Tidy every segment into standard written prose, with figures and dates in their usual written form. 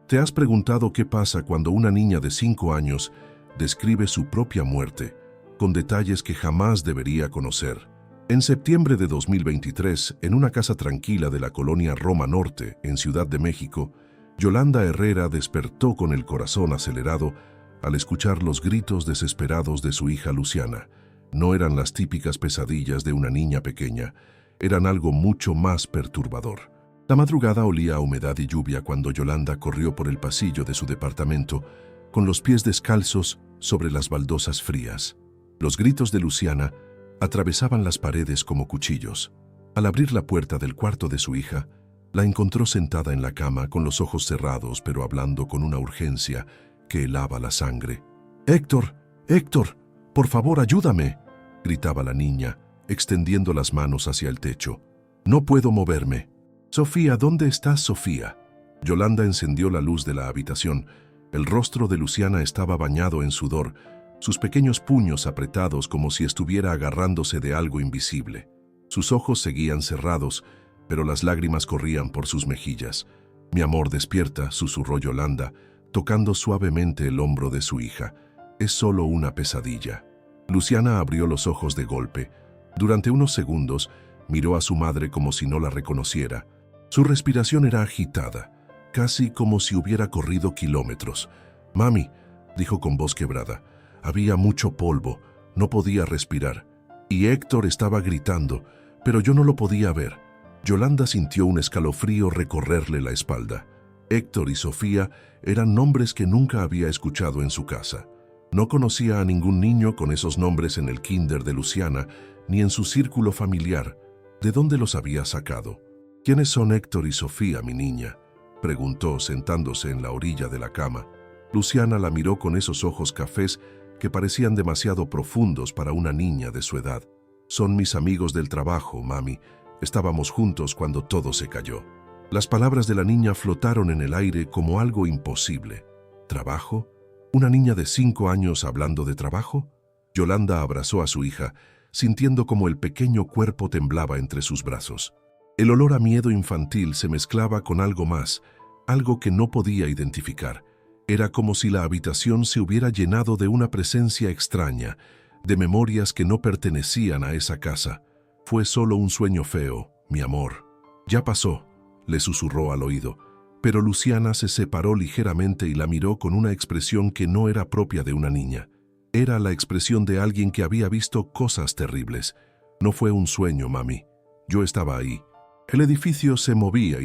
¿Te has preguntado qué pasa cuando una niña de 5 años describe su propia muerte con detalles que jamás debería conocer? En septiembre de 2023, en una casa tranquila de la colonia Roma Norte, en Ciudad de México, Yolanda Herrera despertó con el corazón acelerado al escuchar los gritos desesperados de su hija Luciana. No eran las típicas pesadillas de una niña pequeña, eran algo mucho más perturbador. La madrugada olía a humedad y lluvia cuando Yolanda corrió por el pasillo de su departamento con los pies descalzos sobre las baldosas frías. Los gritos de Luciana atravesaban las paredes como cuchillos. Al abrir la puerta del cuarto de su hija, la encontró sentada en la cama con los ojos cerrados pero hablando con una urgencia que helaba la sangre. «Héctor, Héctor, por favor ayúdame», gritaba la niña, extendiendo las manos hacia el techo. «No puedo moverme». «Sofía, ¿dónde estás, Sofía?». Yolanda encendió la luz de la habitación. El rostro de Luciana estaba bañado en sudor, sus pequeños puños apretados como si estuviera agarrándose de algo invisible. Sus ojos seguían cerrados, pero las lágrimas corrían por sus mejillas. «Mi amor, despierta», susurró Yolanda, tocando suavemente el hombro de su hija. «Es solo una pesadilla». Luciana abrió los ojos de golpe. Durante unos segundos, miró a su madre como si no la reconociera. Su respiración era agitada, casi como si hubiera corrido kilómetros. «Mami», dijo con voz quebrada, «había mucho polvo, no podía respirar. Y Héctor estaba gritando, pero yo no lo podía ver». Yolanda sintió un escalofrío recorrerle la espalda. Héctor y Sofía eran nombres que nunca había escuchado en su casa. No conocía a ningún niño con esos nombres en el kinder de Luciana, ni en su círculo familiar. ¿De dónde los había sacado? «¿Quiénes son Héctor y Sofía, mi niña?», preguntó sentándose en la orilla de la cama. Luciana la miró con esos ojos cafés que parecían demasiado profundos para una niña de su edad. «Son mis amigos del trabajo, mami. Estábamos juntos cuando todo se cayó». Las palabras de la niña flotaron en el aire como algo imposible. ¿Trabajo? ¿Una niña de 5 años hablando de trabajo? Yolanda abrazó a su hija, sintiendo como el pequeño cuerpo temblaba entre sus brazos. El olor a miedo infantil se mezclaba con algo más, algo que no podía identificar. Era como si la habitación se hubiera llenado de una presencia extraña, de memorias que no pertenecían a esa casa. «Fue solo un sueño feo, mi amor. Ya pasó», le susurró al oído. Pero Luciana se separó ligeramente y la miró con una expresión que no era propia de una niña. Era la expresión de alguien que había visto cosas terribles. «No fue un sueño, mami. Yo estaba ahí». El edificio se movía,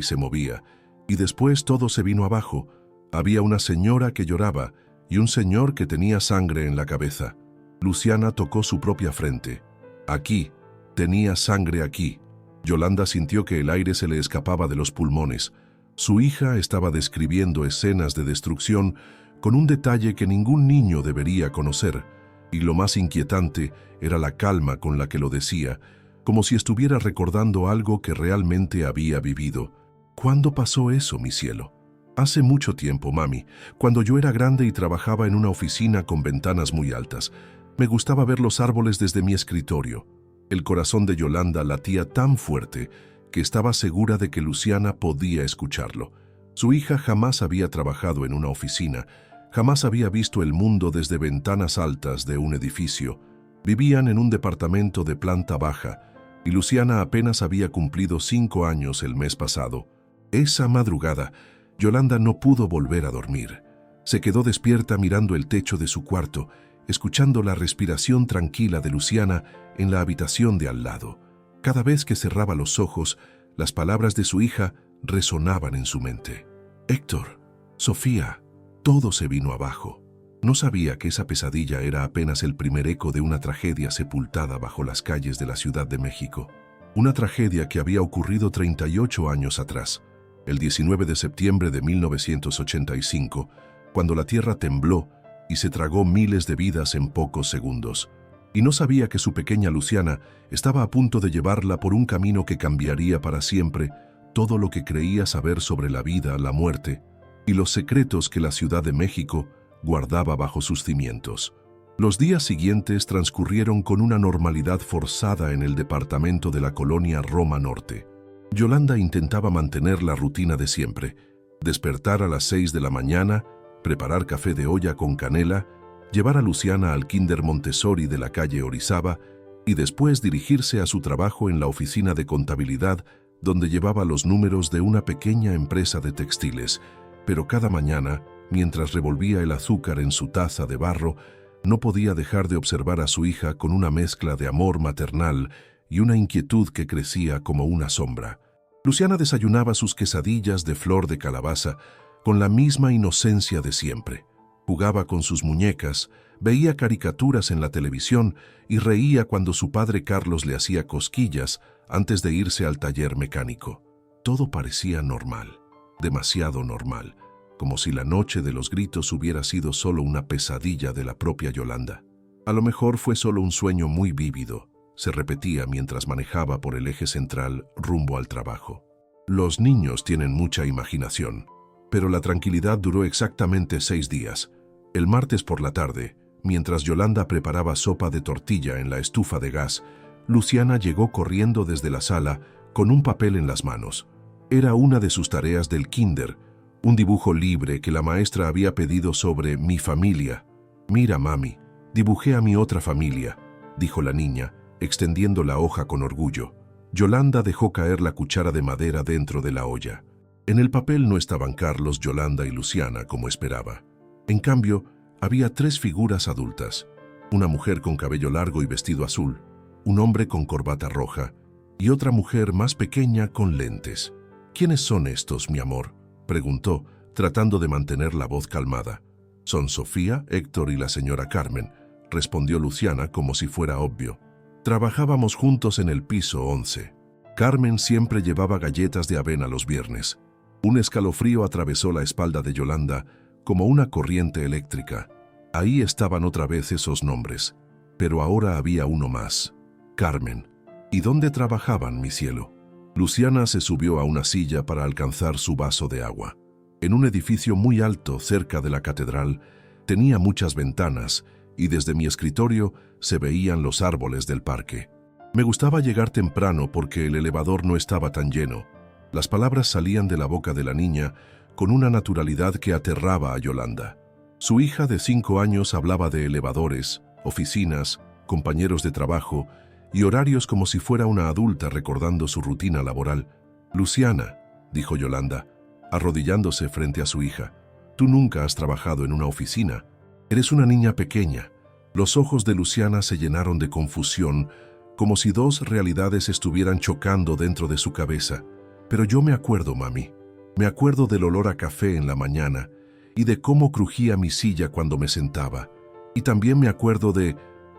y después todo se vino abajo. Había una señora que lloraba y un señor que tenía sangre en la cabeza. Luciana tocó su propia frente. «Aquí, tenía sangre aquí». Yolanda sintió que el aire se le escapaba de los pulmones. Su hija estaba describiendo escenas de destrucción con un detalle que ningún niño debería conocer, y lo más inquietante era la calma con la que lo decía, como si estuviera recordando algo que realmente había vivido. «¿Cuándo pasó eso, mi cielo?». «Hace mucho tiempo, mami, cuando yo era grande y trabajaba en una oficina con ventanas muy altas. Me gustaba ver los árboles desde mi escritorio». El corazón de Yolanda latía tan fuerte que estaba segura de que Luciana podía escucharlo. Su hija jamás había trabajado en una oficina, jamás había visto el mundo desde ventanas altas de un edificio. Vivían en un departamento de planta baja, y Luciana apenas había cumplido 5 años el mes pasado. Esa madrugada, Yolanda no pudo volver a dormir. Se quedó despierta mirando el techo de su cuarto, escuchando la respiración tranquila de Luciana en la habitación de al lado. Cada vez que cerraba los ojos, las palabras de su hija resonaban en su mente. «Héctor, Sofía», todo se vino abajo. No sabía que esa pesadilla era apenas el primer eco de una tragedia sepultada bajo las calles de la Ciudad de México. Una tragedia que había ocurrido 38 años atrás, el 19 de septiembre de 1985, cuando la tierra tembló y se tragó miles de vidas en pocos segundos. Y no sabía que su pequeña Luciana estaba a punto de llevarla por un camino que cambiaría para siempre todo lo que creía saber sobre la vida, la muerte y los secretos que la Ciudad de México guardaba bajo sus cimientos. Los días siguientes transcurrieron con una normalidad forzada en el departamento de la colonia Roma Norte. Yolanda intentaba mantener la rutina de siempre. Despertar a las 6 de la mañana, preparar café de olla con canela, llevar a Luciana al Kinder Montessori de la calle Orizaba y después dirigirse a su trabajo en la oficina de contabilidad donde llevaba los números de una pequeña empresa de textiles. Pero cada mañana, mientras revolvía el azúcar en su taza de barro, no podía dejar de observar a su hija con una mezcla de amor maternal y una inquietud que crecía como una sombra. Luciana desayunaba sus quesadillas de flor de calabaza con la misma inocencia de siempre. Jugaba con sus muñecas, veía caricaturas en la televisión y reía cuando su padre Carlos le hacía cosquillas antes de irse al taller mecánico. Todo parecía normal, demasiado normal, como si la noche de los gritos hubiera sido solo una pesadilla de la propia Yolanda. A lo mejor fue solo un sueño muy vívido, se repetía mientras manejaba por el eje central rumbo al trabajo. Los niños tienen mucha imaginación, pero la tranquilidad duró exactamente 6 días. El martes por la tarde, mientras Yolanda preparaba sopa de tortilla en la estufa de gas, Luciana llegó corriendo desde la sala con un papel en las manos. Era una de sus tareas del kinder, un dibujo libre que la maestra había pedido sobre mi familia. «Mira, mami, dibujé a mi otra familia», dijo la niña, extendiendo la hoja con orgullo. Yolanda dejó caer la cuchara de madera dentro de la olla. En el papel no estaban Carlos, Yolanda y Luciana como esperaba. En cambio, había 3 figuras adultas: una mujer con cabello largo y vestido azul, un hombre con corbata roja y otra mujer más pequeña con lentes. «¿Quiénes son estos, mi amor?», preguntó, tratando de mantener la voz calmada. «Son Sofía, Héctor y la señora Carmen», respondió Luciana como si fuera obvio. Trabajábamos juntos en el piso 11. Carmen siempre llevaba galletas de avena los viernes. Un escalofrío atravesó la espalda de Yolanda como una corriente eléctrica. Ahí estaban otra vez esos nombres, pero ahora había uno más: Carmen. ¿Y dónde trabajaban, mi cielo? Luciana se subió a una silla para alcanzar su vaso de agua. En un edificio muy alto cerca de la catedral, tenía muchas ventanas y desde mi escritorio se veían los árboles del parque. Me gustaba llegar temprano porque el elevador no estaba tan lleno. Las palabras salían de la boca de la niña con una naturalidad que aterraba a Yolanda. Su hija de 5 años hablaba de elevadores, oficinas, compañeros de trabajo y horarios como si fuera una adulta recordando su rutina laboral. «Luciana», dijo Yolanda, arrodillándose frente a su hija, «tú nunca has trabajado en una oficina. Eres una niña pequeña». Los ojos de Luciana se llenaron de confusión, como si 2 realidades estuvieran chocando dentro de su cabeza. «Pero yo me acuerdo, mami. Me acuerdo del olor a café en la mañana y de cómo crujía mi silla cuando me sentaba. Y también me acuerdo de...»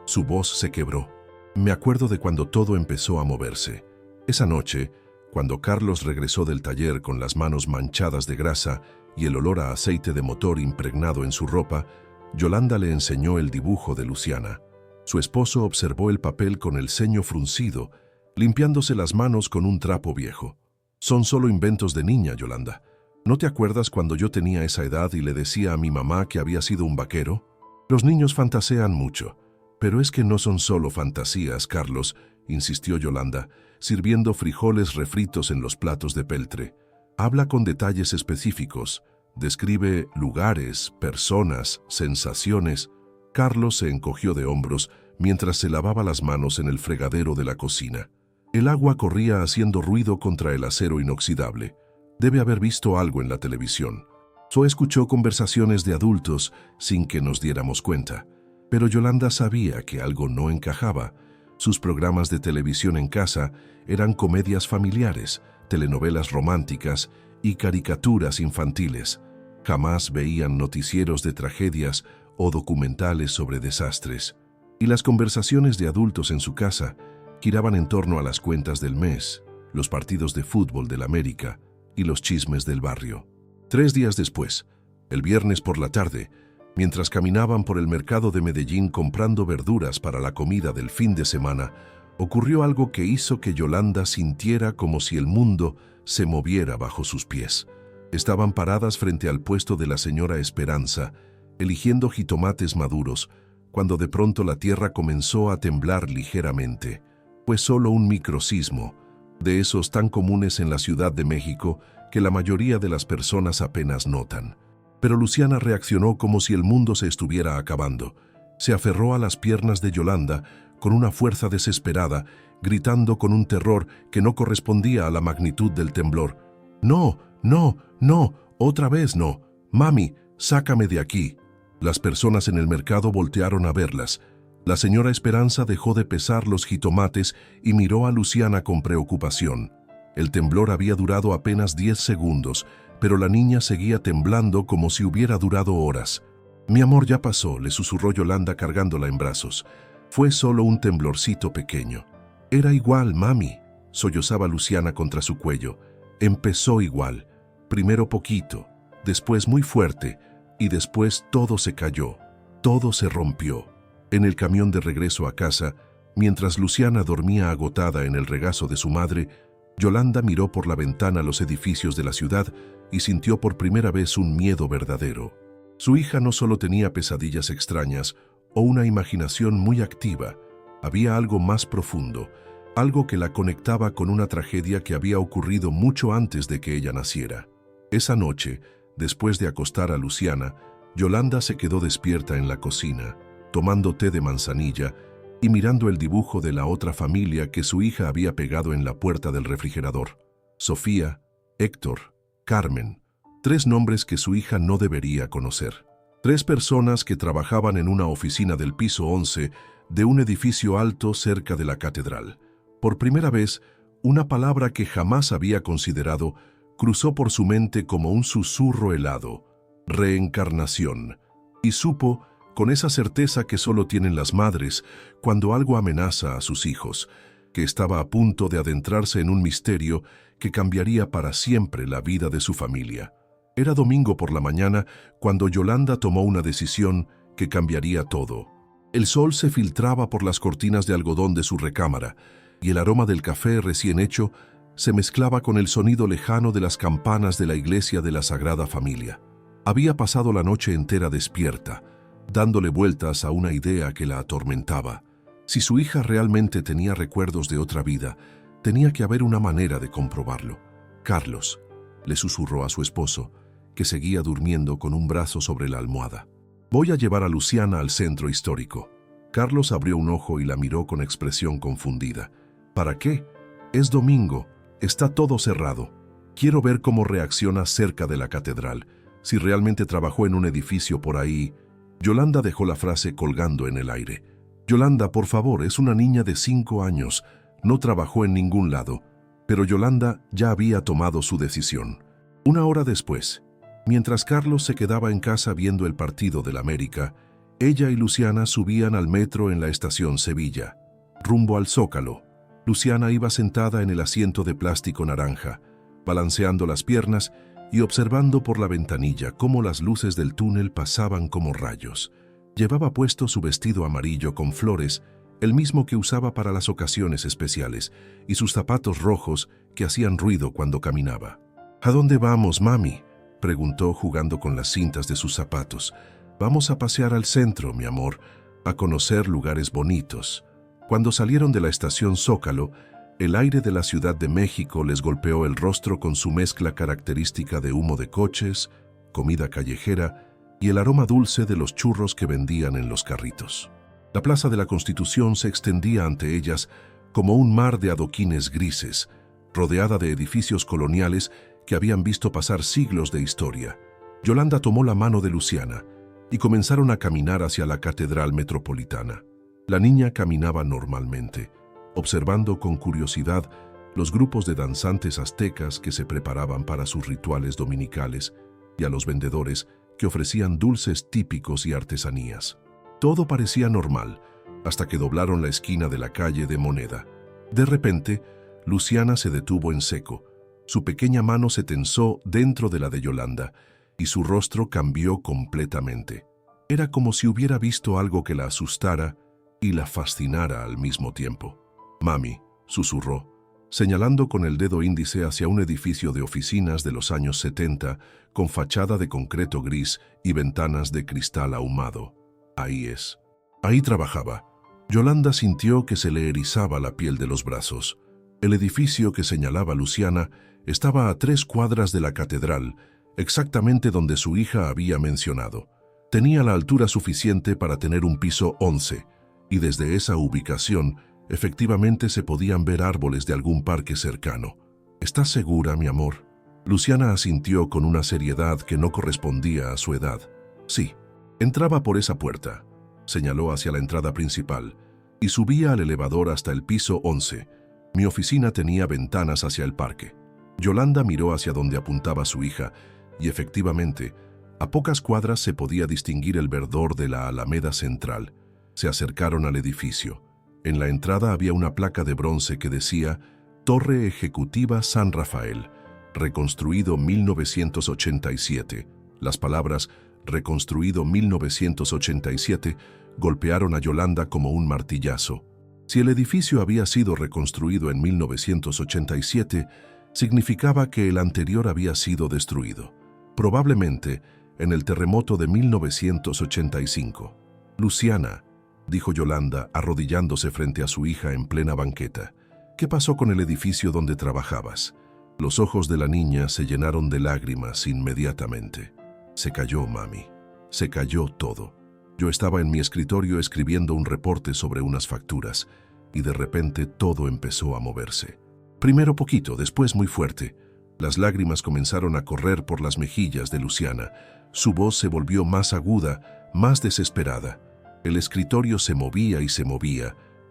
Su voz se quebró. «Me acuerdo de cuando todo empezó a moverse. Esa noche, cuando Carlos regresó del taller con las manos manchadas de grasa y el olor a aceite de motor impregnado en su ropa, Yolanda le enseñó el dibujo de Luciana. Su esposo observó el papel con el ceño fruncido, limpiándose las manos con un trapo viejo. «Son solo inventos de niña, Yolanda. ¿No te acuerdas cuando yo tenía esa edad y le decía a mi mamá que había sido un vaquero? Los niños fantasean mucho». «Pero es que no son solo fantasías, Carlos», insistió Yolanda, sirviendo frijoles refritos en los platos de peltre. «Habla con detalles específicos. Describe lugares, personas, sensaciones». Carlos se encogió de hombros mientras se lavaba las manos en el fregadero de la cocina. El agua corría haciendo ruido contra el acero inoxidable. Debe haber visto algo en la televisión. So escuchó conversaciones de adultos sin que nos diéramos cuenta. Pero Yolanda sabía que algo no encajaba. Sus programas de televisión en casa eran comedias familiares, telenovelas románticas y caricaturas infantiles. Jamás veían noticieros de tragedias o documentales sobre desastres. Y las conversaciones de adultos en su casa giraban en torno a las cuentas del mes, los partidos de fútbol del América y los chismes del barrio. 3 días después, el viernes por la tarde, mientras caminaban por el mercado de Medellín comprando verduras para la comida del fin de semana, ocurrió algo que hizo que Yolanda sintiera como si el mundo se moviera bajo sus pies. Estaban paradas frente al puesto de la señora Esperanza, eligiendo jitomates maduros, cuando de pronto la tierra comenzó a temblar ligeramente. Fue solo un microsismo, de esos tan comunes en la Ciudad de México que la mayoría de las personas apenas notan. Pero Luciana reaccionó como si el mundo se estuviera acabando. Se aferró a las piernas de Yolanda con una fuerza desesperada, gritando con un terror que no correspondía a la magnitud del temblor. «No, no, no, otra vez no. Mami, sácame de aquí». Las personas en el mercado voltearon a verlas. La señora Esperanza dejó de pesar los jitomates y miró a Luciana con preocupación. El temblor había durado apenas 10 segundos, pero la niña seguía temblando como si hubiera durado horas. «Mi amor, ya pasó», le susurró Yolanda cargándola en brazos. «Fue solo un temblorcito pequeño». «Era igual, mami», sollozaba Luciana contra su cuello. «Empezó igual. Primero poquito, después muy fuerte, y después todo se cayó, todo se rompió». En el camión de regreso a casa, mientras Luciana dormía agotada en el regazo de su madre, Yolanda miró por la ventana los edificios de la ciudad y sintió por primera vez un miedo verdadero. Su hija no solo tenía pesadillas extrañas o una imaginación muy activa, había algo más profundo, algo que la conectaba con una tragedia que había ocurrido mucho antes de que ella naciera. Esa noche, después de acostar a Luciana, Yolanda se quedó despierta en la cocina, tomando té de manzanilla y mirando el dibujo de la otra familia que su hija había pegado en la puerta del refrigerador. Sofía, Héctor, Carmen, 3 nombres que su hija no debería conocer. 3 personas que trabajaban en una oficina del piso 11 de un edificio alto cerca de la catedral. Por primera vez, una palabra que jamás había considerado cruzó por su mente como un susurro helado: reencarnación. Y supo, con esa certeza que solo tienen las madres cuando algo amenaza a sus hijos, que estaba a punto de adentrarse en un misterio que cambiaría para siempre la vida de su familia. Era domingo por la mañana cuando Yolanda tomó una decisión que cambiaría todo. El sol se filtraba por las cortinas de algodón de su recámara y el aroma del café recién hecho se mezclaba con el sonido lejano de las campanas de la iglesia de la Sagrada Familia. Había pasado la noche entera despierta, dándole vueltas a una idea que la atormentaba. Si su hija realmente tenía recuerdos de otra vida, tenía que haber una manera de comprobarlo. «Carlos», le susurró a su esposo, que seguía durmiendo con un brazo sobre la almohada. «Voy a llevar a Luciana al centro histórico». Carlos abrió un ojo y la miró con expresión confundida. «¿Para qué? Es domingo, está todo cerrado. Quiero ver cómo reacciona cerca de la catedral, si realmente trabajó en un edificio por ahí». Yolanda dejó la frase colgando en el aire. «Yolanda, por favor, es una niña de 5 años. No trabajó en ningún lado». Pero Yolanda ya había tomado su decisión. Una hora después, mientras Carlos se quedaba en casa viendo el partido del América, ella y Luciana subían al metro en la estación Sevilla, rumbo al Zócalo. Luciana iba sentada en el asiento de plástico naranja, balanceando las piernas y observando por la ventanilla cómo las luces del túnel pasaban como rayos. Llevaba puesto su vestido amarillo con flores, el mismo que usaba para las ocasiones especiales, y sus zapatos rojos que hacían ruido cuando caminaba. «¿A dónde vamos, mami?», preguntó jugando con las cintas de sus zapatos. «Vamos a pasear al centro, mi amor, a conocer lugares bonitos». Cuando salieron de la estación Zócalo, el aire de la Ciudad de México les golpeó el rostro con su mezcla característica de humo de coches, comida callejera y el aroma dulce de los churros que vendían en los carritos. La Plaza de la Constitución se extendía ante ellas como un mar de adoquines grises, rodeada de edificios coloniales que habían visto pasar siglos de historia. Yolanda tomó la mano de Luciana y comenzaron a caminar hacia la Catedral Metropolitana. La niña caminaba normalmente, observando con curiosidad los grupos de danzantes aztecas que se preparaban para sus rituales dominicales y a los vendedores que ofrecían dulces típicos y artesanías. Todo parecía normal, hasta que doblaron la esquina de la calle de Moneda. De repente, Luciana se detuvo en seco. Su pequeña mano se tensó dentro de la de Yolanda y su rostro cambió completamente. Era como si hubiera visto algo que la asustara y la fascinara al mismo tiempo. «Mami», susurró, señalando con el dedo índice hacia un edificio de oficinas de los años 70 con fachada de concreto gris y ventanas de cristal ahumado. «Ahí es». Ahí trabajaba. Yolanda sintió que se le erizaba la piel de los brazos. El edificio que señalaba Luciana Estaba a 3 cuadras de la catedral, exactamente donde su hija había mencionado. Tenía la altura suficiente para tener un piso 11, y desde esa ubicación, efectivamente se podían ver árboles de algún parque cercano. ¿Estás segura, mi amor? Luciana asintió con una seriedad que no correspondía a su edad. Sí, entraba por esa puerta, señaló hacia la entrada principal, y subía al elevador hasta el piso 11. Mi oficina tenía ventanas hacia el parque. Yolanda miró hacia donde apuntaba su hija, y efectivamente, a pocas cuadras se podía distinguir el verdor de la alameda central. Se acercaron al edificio. En la entrada había una placa de bronce que decía Torre Ejecutiva San Rafael, reconstruido 1987. Las palabras reconstruido 1987 golpearon a Yolanda como un martillazo. Si el edificio había sido reconstruido en 1987, significaba que el anterior había sido destruido, probablemente en el terremoto de 1985. Luciana, dijo Yolanda, arrodillándose frente a su hija en plena banqueta, ¿qué pasó con el edificio donde trabajabas? Los ojos de la niña se llenaron de lágrimas inmediatamente. Se cayó, mami. Se cayó todo. Yo estaba en mi escritorio escribiendo un reporte sobre unas facturas, y de repente todo empezó a moverse. Primero poquito, después muy fuerte. Las lágrimas comenzaron a correr por las mejillas de Luciana. Su voz se volvió más aguda, más desesperada. El escritorio se movía,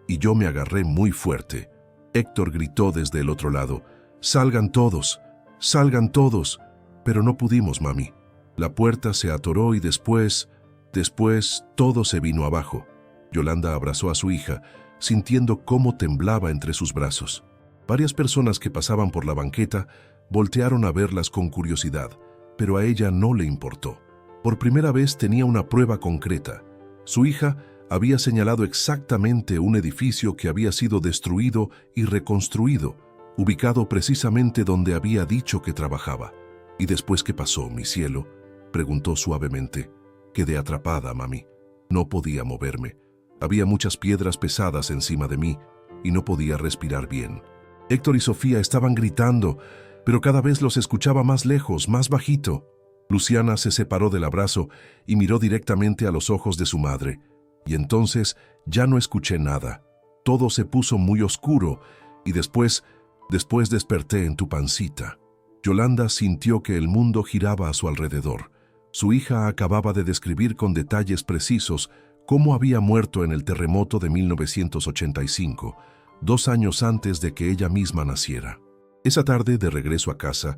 y yo me agarré muy fuerte. Héctor gritó desde el otro lado, ¡salgan todos! ¡Salgan todos! Pero no pudimos, mami. La puerta se atoró y después todo se vino abajo. Yolanda abrazó a su hija, sintiendo cómo temblaba entre sus brazos. Varias personas que pasaban por la banqueta voltearon a verlas con curiosidad, pero a ella no le importó. Por primera vez tenía una prueba concreta. Su hija había señalado exactamente un edificio que había sido destruido y reconstruido, ubicado precisamente donde había dicho que trabajaba. ¿Y después qué pasó, mi cielo?, preguntó suavemente. Quedé atrapada, mami. No podía moverme. Había muchas piedras pesadas encima de mí y no podía respirar bien. Héctor y Sofía estaban gritando, pero cada vez los escuchaba más lejos, más bajito. Luciana se separó del abrazo y miró directamente a los ojos de su madre. Y entonces ya no escuché nada. Todo se puso muy oscuro y después desperté en tu pancita. Yolanda sintió que el mundo giraba a su alrededor. Su hija acababa de describir con detalles precisos cómo había muerto en el terremoto de 1985, 2 años antes de que ella misma naciera. Esa tarde, de regreso a casa,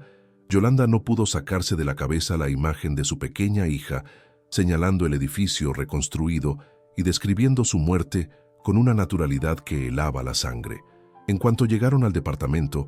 Yolanda no pudo sacarse de la cabeza la imagen de su pequeña hija, señalando el edificio reconstruido y describiendo su muerte con una naturalidad que helaba la sangre. En cuanto llegaron al departamento,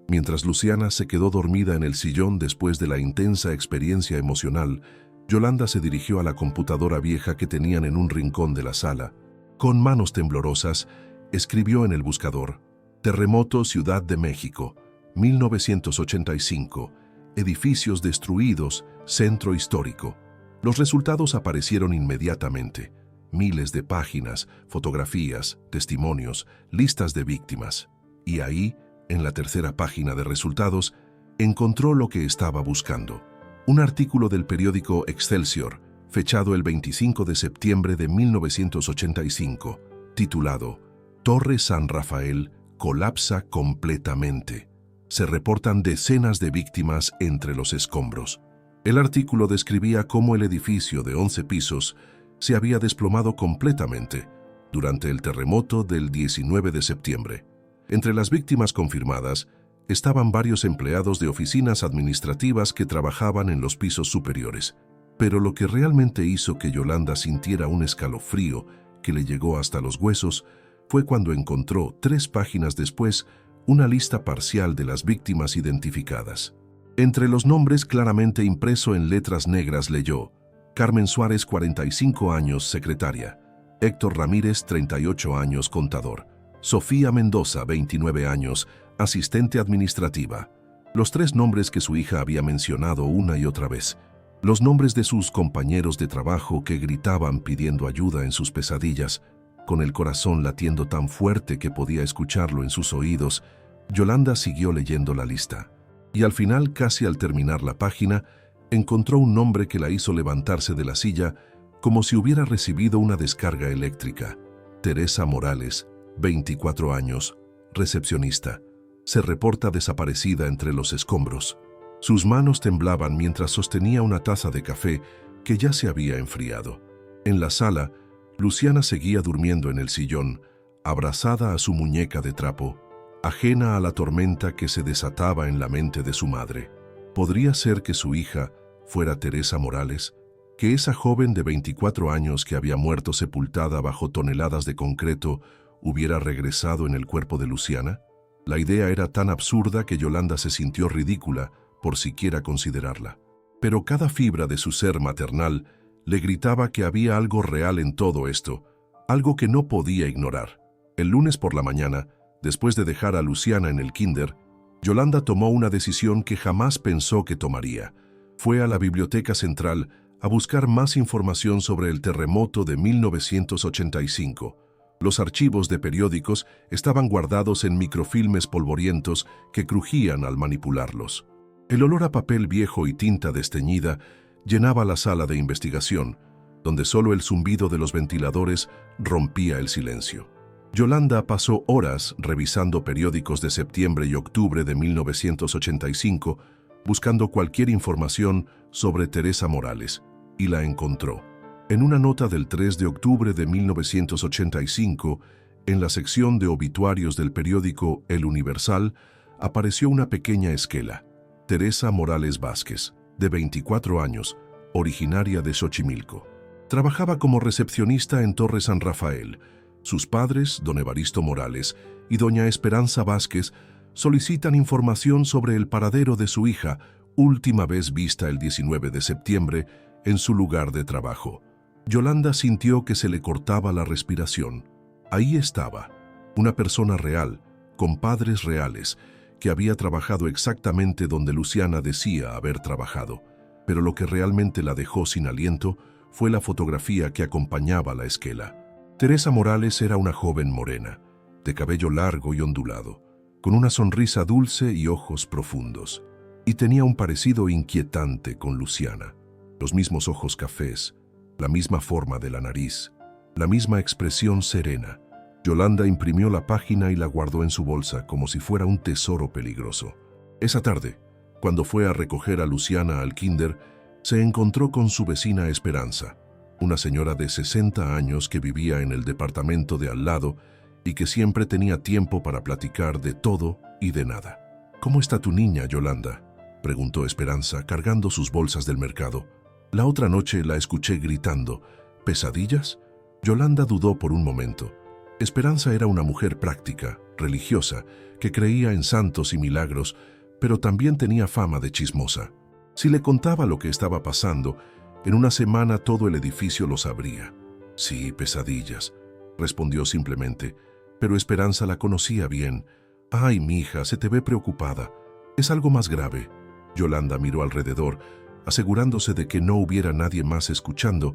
mientras Luciana se quedó dormida en el sillón después de la intensa experiencia emocional, Yolanda se dirigió a la computadora vieja que tenían en un rincón de la sala. Con manos temblorosas, escribió en el buscador: Terremoto Ciudad de México, 1985, edificios destruidos, centro histórico. Los resultados aparecieron inmediatamente. Miles de páginas, fotografías, testimonios, listas de víctimas. Y ahí, en la tercera página de resultados, encontró lo que estaba buscando. Un artículo del periódico Excelsior, fechado el 25 de septiembre de 1985, titulado Torre San Rafael colapsa completamente. Se reportan decenas de víctimas entre los escombros. El artículo describía cómo el edificio de 11 pisos se había desplomado completamente durante el terremoto del 19 de septiembre. Entre las víctimas confirmadas estaban varios empleados de oficinas administrativas que trabajaban en los pisos superiores. Pero lo que realmente hizo que Yolanda sintiera un escalofrío que le llegó hasta los huesos fue cuando encontró 3 páginas después una lista parcial de las víctimas identificadas. Entre los nombres claramente impreso en letras negras leyó: Carmen Suárez, 45 años, secretaria; Héctor Ramírez, 38 años, contador; Sofía Mendoza, 29 años, asistente administrativa. Los 3 nombres que su hija había mencionado una y otra vez. Los nombres de sus compañeros de trabajo que gritaban pidiendo ayuda en sus pesadillas. Con el corazón latiendo tan fuerte que podía escucharlo en sus oídos, Yolanda siguió leyendo la lista. Y al final, casi al terminar la página, encontró un nombre que la hizo levantarse de la silla como si hubiera recibido una descarga eléctrica. Teresa Morales, 24 años, recepcionista. Se reporta desaparecida entre los escombros. Sus manos temblaban mientras sostenía una taza de café que ya se había enfriado. En la sala, Luciana seguía durmiendo en el sillón, abrazada a su muñeca de trapo, ajena a la tormenta que se desataba en la mente de su madre. ¿Podría ser que su hija fuera Teresa Morales? ¿Que esa joven de 24 años que había muerto sepultada bajo toneladas de concreto hubiera regresado en el cuerpo de Luciana? La idea era tan absurda que Yolanda se sintió ridícula por siquiera considerarla. Pero cada fibra de su ser maternal le gritaba que había algo real en todo esto, algo que no podía ignorar. El lunes por la mañana, después de dejar a Luciana en el kinder, Yolanda tomó una decisión que jamás pensó que tomaría. Fue a la Biblioteca Central a buscar más información sobre el terremoto de 1985. Los archivos de periódicos estaban guardados en microfilmes polvorientos que crujían al manipularlos. El olor a papel viejo y tinta desteñida llenaba la sala de investigación, donde solo el zumbido de los ventiladores rompía el silencio. Yolanda pasó horas revisando periódicos de septiembre y octubre de 1985, buscando cualquier información sobre Teresa Morales, y la encontró. En una nota del 3 de octubre de 1985, en la sección de obituarios del periódico El Universal, apareció una pequeña esquela. Teresa Morales Vázquez, de 24 años, originaria de Xochimilco. Trabajaba como recepcionista en Torre San Rafael. Sus padres, don Evaristo Morales y doña Esperanza Vázquez, solicitan información sobre el paradero de su hija, última vez vista el 19 de septiembre, en su lugar de trabajo. Yolanda sintió que se le cortaba la respiración. Ahí estaba, una persona real, con padres reales, que había trabajado exactamente donde Luciana decía haber trabajado. Pero lo que realmente la dejó sin aliento fue la fotografía que acompañaba la esquela. Teresa Morales era una joven morena, de cabello largo y ondulado, con una sonrisa dulce y ojos profundos. Y tenía un parecido inquietante con Luciana. Los mismos ojos cafés, la misma forma de la nariz, la misma expresión serena. Yolanda imprimió la página y la guardó en su bolsa como si fuera un tesoro peligroso. Esa tarde, cuando fue a recoger a Luciana al kinder, se encontró con su vecina Esperanza, una señora de 60 años que vivía en el departamento de al lado y que siempre tenía tiempo para platicar de todo y de nada. «¿Cómo está tu niña, Yolanda?», preguntó Esperanza, cargando sus bolsas del mercado. «La otra noche la escuché gritando. ¿Pesadillas?». Yolanda dudó por un momento. Esperanza era una mujer práctica, religiosa, que creía en santos y milagros, pero también tenía fama de chismosa. Si le contaba lo que estaba pasando, en una semana todo el edificio lo sabría. «Sí, pesadillas», respondió simplemente, pero Esperanza la conocía bien. «Ay, mija, se te ve preocupada. ¿Es algo más grave?». Yolanda miró alrededor, asegurándose de que no hubiera nadie más escuchando,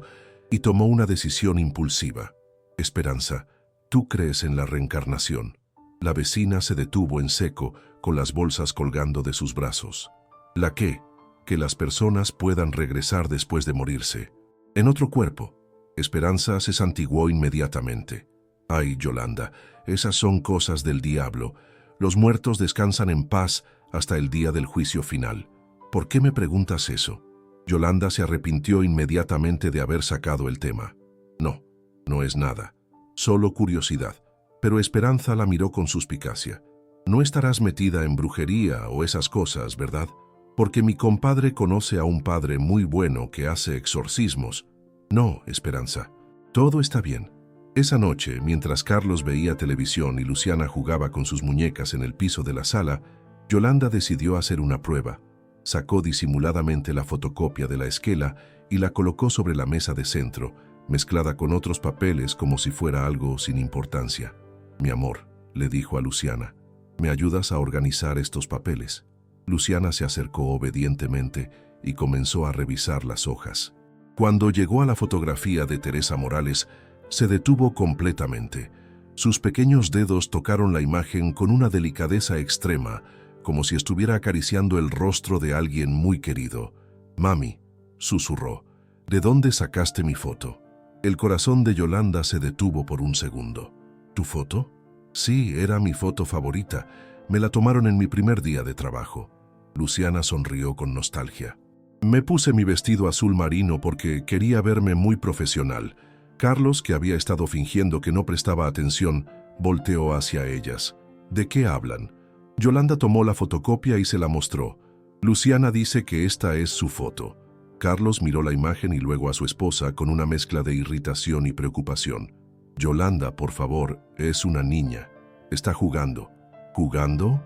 y tomó una decisión impulsiva. «Esperanza, ¿tú crees en la reencarnación?». La vecina se detuvo en seco, con las bolsas colgando de sus brazos. «¿La qué?». «Que las personas puedan regresar después de morirse. En otro cuerpo». Esperanza se santiguó inmediatamente. «Ay, Yolanda, esas son cosas del diablo. Los muertos descansan en paz hasta el día del juicio final. ¿Por qué me preguntas eso?». Yolanda se arrepintió inmediatamente de haber sacado el tema. «No, no es nada. Solo curiosidad». Pero Esperanza la miró con suspicacia. «No estarás metida en brujería o esas cosas, ¿verdad? Porque mi compadre conoce a un padre muy bueno que hace exorcismos». «No, Esperanza. Todo está bien». Esa noche, mientras Carlos veía televisión y Luciana jugaba con sus muñecas en el piso de la sala, Yolanda decidió hacer una prueba. Sacó disimuladamente la fotocopia de la esquela y la colocó sobre la mesa de centro, mezclada con otros papeles como si fuera algo sin importancia. «Mi amor», le dijo a Luciana, «¿me ayudas a organizar estos papeles?». Luciana se acercó obedientemente y comenzó a revisar las hojas. Cuando llegó a la fotografía de Teresa Morales, se detuvo completamente. Sus pequeños dedos tocaron la imagen con una delicadeza extrema, como si estuviera acariciando el rostro de alguien muy querido. «Mami», susurró, «¿de dónde sacaste mi foto?» El corazón de Yolanda se detuvo por un segundo. ¿Tu foto? Sí, era mi foto favorita. Me la tomaron en mi primer día de trabajo. Luciana sonrió con nostalgia. Me puse mi vestido azul marino porque quería verme muy profesional. Carlos, que había estado fingiendo que no prestaba atención, volteó hacia ellas. ¿De qué hablan? Yolanda tomó la fotocopia y se la mostró. Luciana dice que esta es su foto. Carlos miró la imagen y luego a su esposa con una mezcla de irritación y preocupación. Yolanda, por favor, es una niña. Está jugando. ¿Jugando?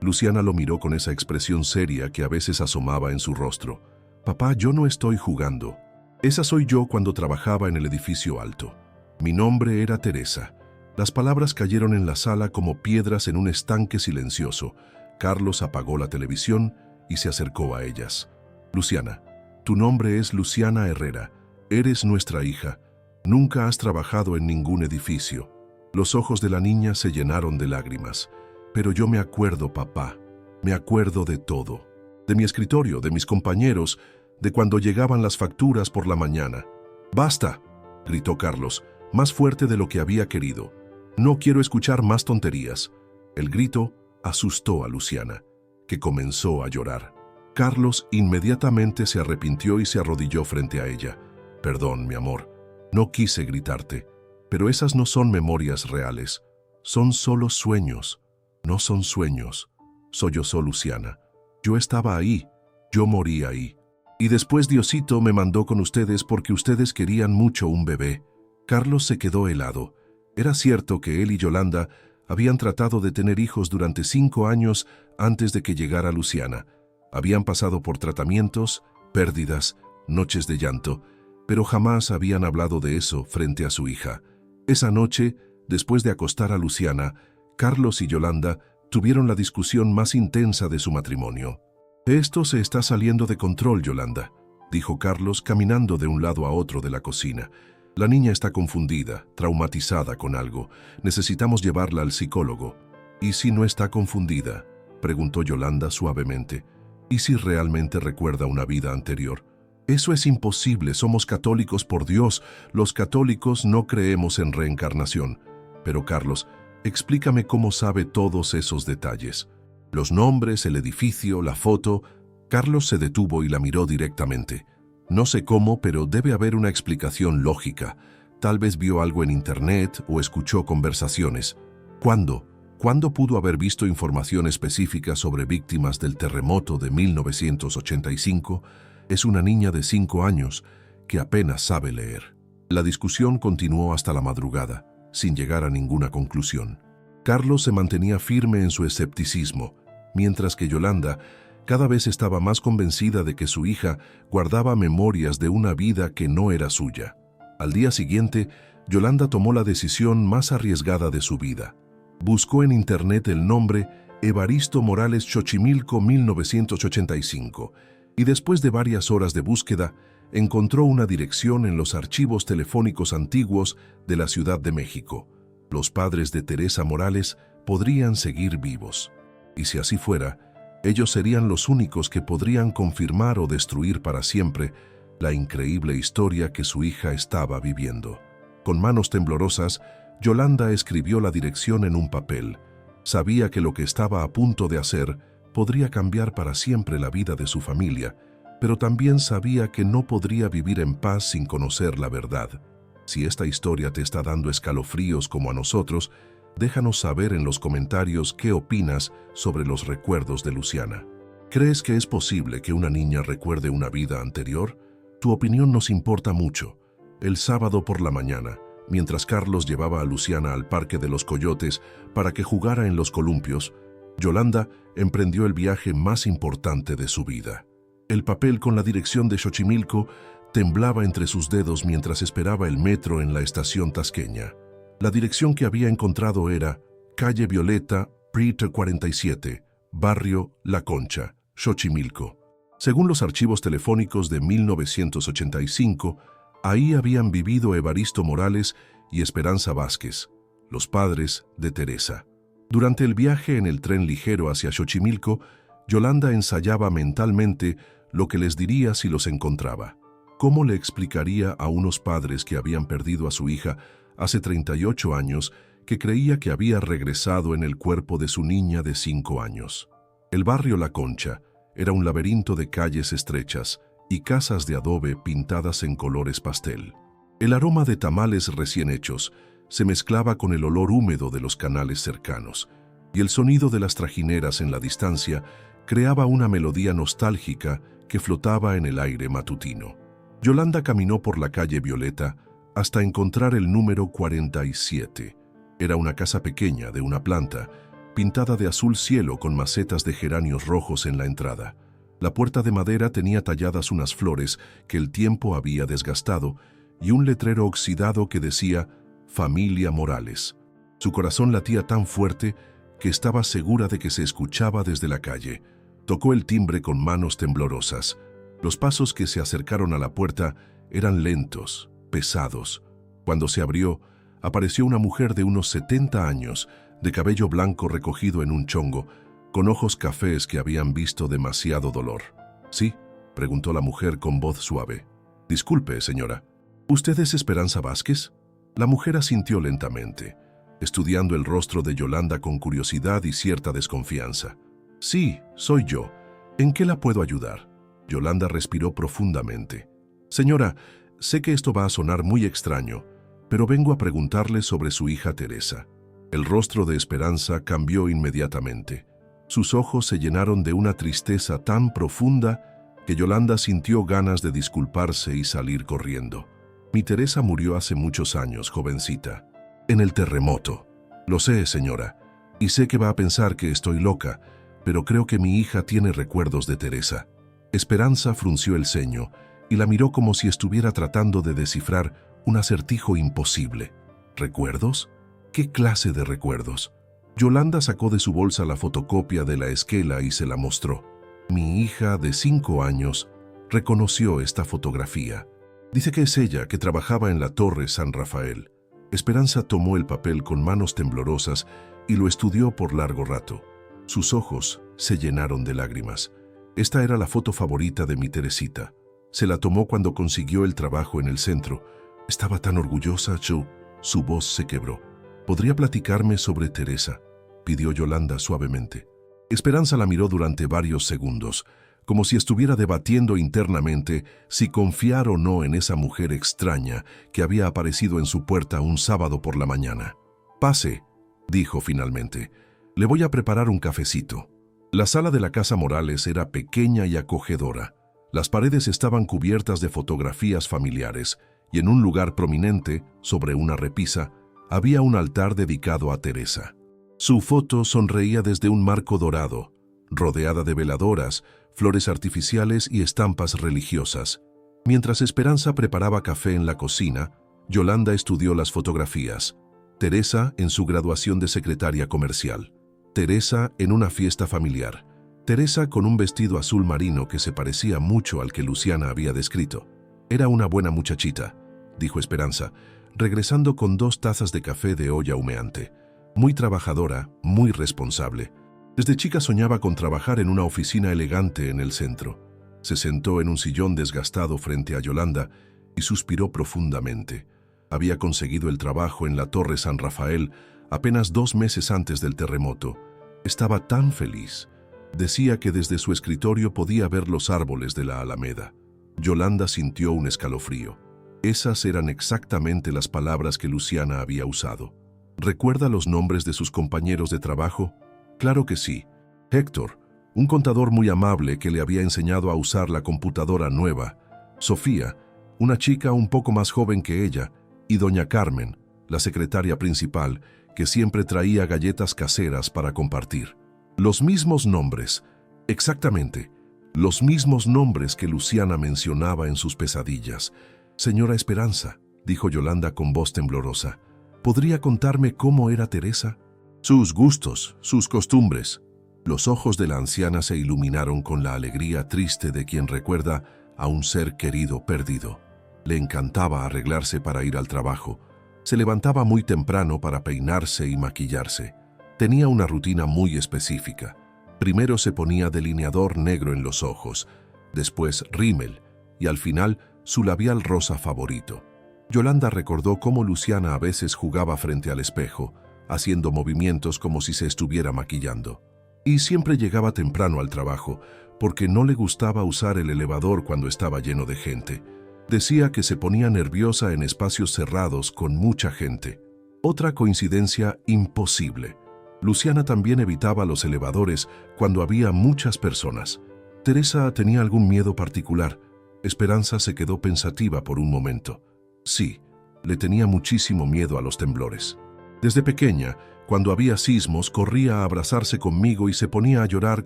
Luciana lo miró con esa expresión seria que a veces asomaba en su rostro. Papá, yo no estoy jugando. Esa soy yo cuando trabajaba en el edificio alto. Mi nombre era Teresa. Las palabras cayeron en la sala como piedras en un estanque silencioso. Carlos apagó la televisión y se acercó a ellas. Luciana, tu nombre es Luciana Herrera. Eres nuestra hija. Nunca has trabajado en ningún edificio. Los ojos de la niña se llenaron de lágrimas. Pero yo me acuerdo, papá. Me acuerdo de todo. De mi escritorio, de mis compañeros, de cuando llegaban las facturas por la mañana. «¡Basta!», gritó Carlos, más fuerte de lo que había querido. «No quiero escuchar más tonterías». El grito asustó a Luciana, que comenzó a llorar. Carlos inmediatamente se arrepintió y se arrodilló frente a ella. «Perdón, mi amor. No quise gritarte, pero esas no son memorias reales. Son solo sueños. No son sueños», sollozó Luciana. «Yo estaba ahí. Yo morí ahí. Y después Diosito me mandó con ustedes porque ustedes querían mucho un bebé». Carlos se quedó helado. Era cierto que él y Yolanda habían tratado de tener hijos durante 5 años antes de que llegara Luciana. Habían pasado por tratamientos, pérdidas, noches de llanto, pero jamás habían hablado de eso frente a su hija. Esa noche, después de acostar a Luciana, Carlos y Yolanda tuvieron la discusión más intensa de su matrimonio. «Esto se está saliendo de control, Yolanda», dijo Carlos caminando de un lado a otro de la cocina. «La niña está confundida, traumatizada con algo. Necesitamos llevarla al psicólogo». «¿Y si no está confundida?», preguntó Yolanda suavemente. «¿Y si realmente recuerda una vida anterior?». «Eso es imposible, somos católicos por Dios. Los católicos no creemos en reencarnación». «Pero Carlos, explícame cómo sabe todos esos detalles. Los nombres, el edificio, la foto». Carlos se detuvo y la miró directamente. «No sé cómo, pero debe haber una explicación lógica. Tal vez vio algo en internet o escuchó conversaciones. ¿Cuándo? ¿Cuándo pudo haber visto información específica sobre víctimas del terremoto de 1985? Es una niña de 5 años que apenas sabe leer». La discusión continuó hasta la madrugada, sin llegar a ninguna conclusión. Carlos se mantenía firme en su escepticismo, mientras que Yolanda cada vez estaba más convencida de que su hija guardaba memorias de una vida que no era suya. Al día siguiente, Yolanda tomó la decisión más arriesgada de su vida. Buscó en internet el nombre Evaristo Morales Xochimilco 1985 y después de varias horas de búsqueda, encontró una dirección en los archivos telefónicos antiguos de la Ciudad de México. Los padres de Teresa Morales podrían seguir vivos. Y si así fuera, ellos serían los únicos que podrían confirmar o destruir para siempre la increíble historia que su hija estaba viviendo. Con manos temblorosas, Yolanda escribió la dirección en un papel. Sabía que lo que estaba a punto de hacer podría cambiar para siempre la vida de su familia, pero también sabía que no podría vivir en paz sin conocer la verdad. Si esta historia te está dando escalofríos como a nosotros, déjanos saber en los comentarios qué opinas sobre los recuerdos de Luciana. ¿Crees que es posible que una niña recuerde una vida anterior? Tu opinión nos importa mucho. El sábado por la mañana, mientras Carlos llevaba a Luciana al Parque de los Coyotes para que jugara en los columpios, Yolanda emprendió el viaje más importante de su vida. El papel con la dirección de Xochimilco temblaba entre sus dedos mientras esperaba el metro en la estación tasqueña. La dirección que había encontrado era Calle Violeta, Preter 47, Barrio La Concha, Xochimilco. Según los archivos telefónicos de 1985, ahí habían vivido Evaristo Morales y Esperanza Vázquez, los padres de Teresa. Durante el viaje en el tren ligero hacia Xochimilco, Yolanda ensayaba mentalmente lo que les diría si los encontraba. ¿Cómo le explicaría a unos padres que habían perdido a su hija hace 38 años que creía que había regresado en el cuerpo de su niña de 5 años? El barrio La Concha era un laberinto de calles estrechas y casas de adobe pintadas en colores pastel. El aroma de tamales recién hechos se mezclaba con el olor húmedo de los canales cercanos, y el sonido de las trajineras en la distancia creaba una melodía nostálgica que flotaba en el aire matutino. Yolanda caminó por la calle Violeta hasta encontrar el número 47. Era una casa pequeña de una planta, pintada de azul cielo con macetas de geranios rojos en la entrada. La puerta de madera tenía talladas unas flores que el tiempo había desgastado y un letrero oxidado que decía Familia Morales. Su corazón latía tan fuerte que estaba segura de que se escuchaba desde la calle. Tocó el timbre con manos temblorosas. Los pasos que se acercaron a la puerta eran lentos, pesados. Cuando se abrió, apareció una mujer de unos 70 años, de cabello blanco recogido en un chongo, con ojos cafés que habían visto demasiado dolor. ¿Sí?, preguntó la mujer con voz suave. Disculpe, señora. ¿Usted es Esperanza Vázquez? La mujer asintió lentamente, estudiando el rostro de Yolanda con curiosidad y cierta desconfianza. Sí, soy yo. ¿En qué la puedo ayudar? Yolanda respiró profundamente. Señora, sé que esto va a sonar muy extraño, pero vengo a preguntarle sobre su hija Teresa. El rostro de Esperanza cambió inmediatamente. Sus ojos se llenaron de una tristeza tan profunda que Yolanda sintió ganas de disculparse y salir corriendo. Mi Teresa murió hace muchos años, jovencita. En el terremoto. Lo sé, señora, y sé que va a pensar que estoy loca, pero creo que mi hija tiene recuerdos de Teresa. Esperanza frunció el ceño y la miró como si estuviera tratando de descifrar un acertijo imposible. ¿Recuerdos? ¿Qué clase de recuerdos? Yolanda sacó de su bolsa la fotocopia de la esquela y se la mostró. Mi hija de 5 años reconoció esta fotografía. Dice que es ella, que trabajaba en la Torre San Rafael. Esperanza tomó el papel con manos temblorosas y lo estudió por largo rato. Sus ojos se llenaron de lágrimas. Esta era la foto favorita de mi Teresita. Se la tomó cuando consiguió el trabajo en el centro. Estaba tan orgullosa, Joe. Su voz se quebró. ¿Podría platicarme sobre Teresa?, pidió Yolanda suavemente. Esperanza la miró durante varios segundos, como si estuviera debatiendo internamente si confiar o no en esa mujer extraña que había aparecido en su puerta un sábado por la mañana. «Pase», dijo finalmente. «Le voy a preparar un cafecito». La sala de la Casa Morales era pequeña y acogedora. Las paredes estaban cubiertas de fotografías familiares y en un lugar prominente, sobre una repisa, había un altar dedicado a Teresa. Su foto sonreía desde un marco dorado, rodeada de veladoras, flores artificiales y estampas religiosas. Mientras Esperanza preparaba café en la cocina, Yolanda estudió las fotografías. Teresa en su graduación de secretaria comercial. Teresa en una fiesta familiar. Teresa con un vestido azul marino que se parecía mucho al que Luciana había descrito. Era una buena muchachita, dijo Esperanza, regresando con 2 tazas de café de olla humeante. Muy trabajadora, muy responsable. Desde chica soñaba con trabajar en una oficina elegante en el centro. Se sentó en un sillón desgastado frente a Yolanda y suspiró profundamente. Había conseguido el trabajo en la Torre San Rafael apenas 2 meses antes del terremoto. Estaba tan feliz. Decía que desde su escritorio podía ver los árboles de la Alameda. Yolanda sintió un escalofrío. Esas eran exactamente las palabras que Luciana había usado. ¿Recuerda los nombres de sus compañeros de trabajo? Claro que sí. Héctor, un contador muy amable que le había enseñado a usar la computadora nueva. Sofía, una chica un poco más joven que ella. Y doña Carmen, la secretaria principal, que siempre traía galletas caseras para compartir. Los mismos nombres, exactamente, los mismos nombres que Luciana mencionaba en sus pesadillas. Señora Esperanza, dijo Yolanda con voz temblorosa, ¿podría contarme cómo era Teresa? Sus gustos, sus costumbres. Los ojos de la anciana se iluminaron con la alegría triste de quien recuerda a un ser querido perdido. Le encantaba arreglarse para ir al trabajo. Se levantaba muy temprano para peinarse y maquillarse. Tenía una rutina muy específica. Primero se ponía delineador negro en los ojos, después rímel y al final su labial rosa favorito. Yolanda recordó cómo Luciana a veces jugaba frente al espejo, haciendo movimientos como si se estuviera maquillando. Y siempre llegaba temprano al trabajo, porque no le gustaba usar el elevador cuando estaba lleno de gente. Decía que se ponía nerviosa en espacios cerrados con mucha gente. Otra coincidencia imposible. Luciana también evitaba los elevadores cuando había muchas personas. Teresa tenía algún miedo particular. Esperanza se quedó pensativa por un momento. Sí, le tenía muchísimo miedo a los temblores. Desde pequeña, cuando había sismos, corría a abrazarse conmigo y se ponía a llorar